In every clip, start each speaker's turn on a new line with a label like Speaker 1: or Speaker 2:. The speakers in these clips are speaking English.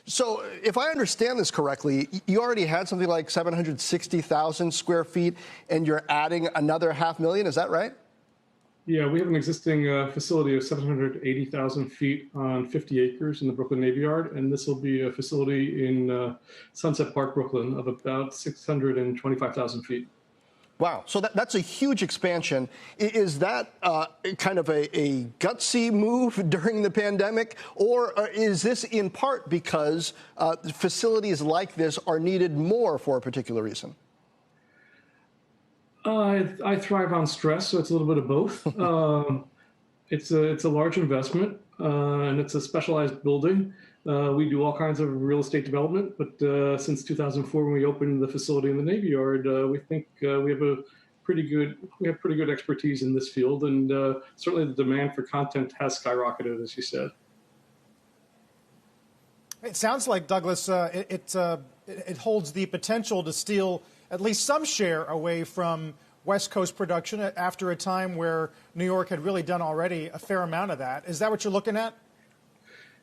Speaker 1: So if I understand this correctly, you already had something like 760,000 square feet, and you're adding another 500,000. Is that right?
Speaker 2: Yeah, we have an existing facility of 780,000 feet on 50 acres in the Brooklyn Navy Yard, and this will be a facility in Sunset Park, Brooklyn, of about 625,000 feet.
Speaker 1: Wow. So that's a huge expansion. Is that kind of a gutsy move during the pandemic, or is this in part because facilities like this are needed more for a particular reason?
Speaker 2: I thrive on stress, so it's a little bit of both. It's a large investment, and it's a specialized building. We do all kinds of real estate development, but since 2004, when we opened the facility in the Navy Yard, we think we have pretty good expertise in this field, and certainly the demand for content has skyrocketed, as you said.
Speaker 3: It sounds like, Douglas, it holds the potential to steal at least some share away from West Coast production after a time where New York had really done already a fair amount of that. Is that what you're looking at?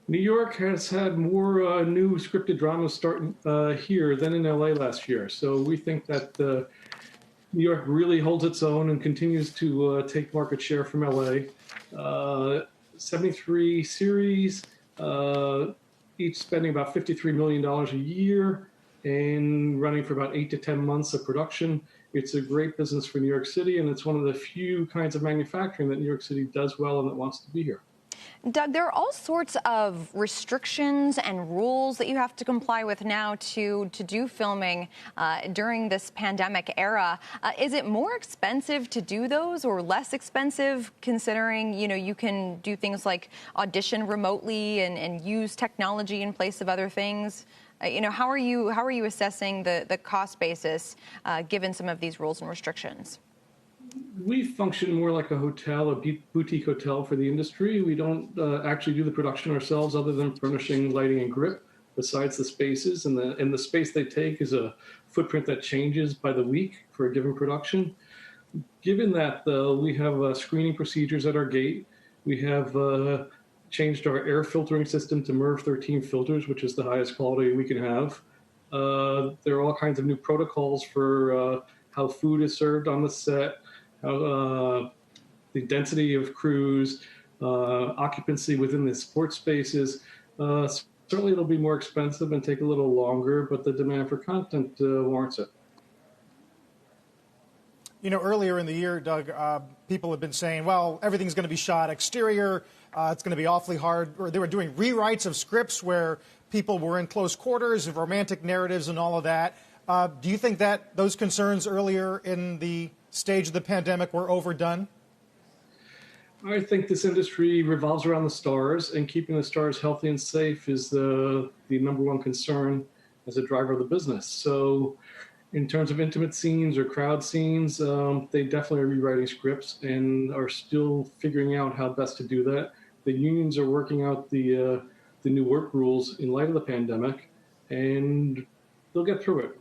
Speaker 2: New York has had more new scripted dramas starting here than in LA last year. So we think that New York really holds its own and continues to take market share from LA. 73 series, each spending about $53 million a year and running for about 8 to 10 months of production. It's a great business for New York City, and it's one of the few kinds of manufacturing that New York City does well and that wants to be here.
Speaker 4: Doug, there are all sorts of restrictions and rules that you have to comply with now to do filming during this pandemic era. Is it more expensive to do those or less expensive, considering, you can do things like audition remotely and use technology in place of other things? How are you assessing the cost basis given some of these rules and restrictions?
Speaker 2: We function more like a hotel, a boutique hotel for the industry. We don't actually do the production ourselves, other than furnishing lighting and grip, besides the spaces. And the space they take is a footprint that changes by the week for a given production. Given that, though, we have screening procedures at our gate. We have changed our air filtering system to MERV 13 filters, which is the highest quality we can have. There are all kinds of new protocols for how food is served on the set, the density of crews, occupancy within the sports spaces. Certainly it'll be more expensive and take a little longer, but the demand for content warrants it.
Speaker 3: Earlier in the year, Doug, people have been saying, well, everything's going to be shot exterior. It's going to be awfully hard. Or they were doing rewrites of scripts where people were in close quarters, of romantic narratives and all of that. Do you think that those concerns earlier in the stage of the pandemic were overdone?
Speaker 2: I think this industry revolves around the stars, and keeping the stars healthy and safe is the number one concern as a driver of the business. So in terms of intimate scenes or crowd scenes, they definitely are rewriting scripts and are still figuring out how best to do that. The unions are working out the new work rules in light of the pandemic, and they'll get through it.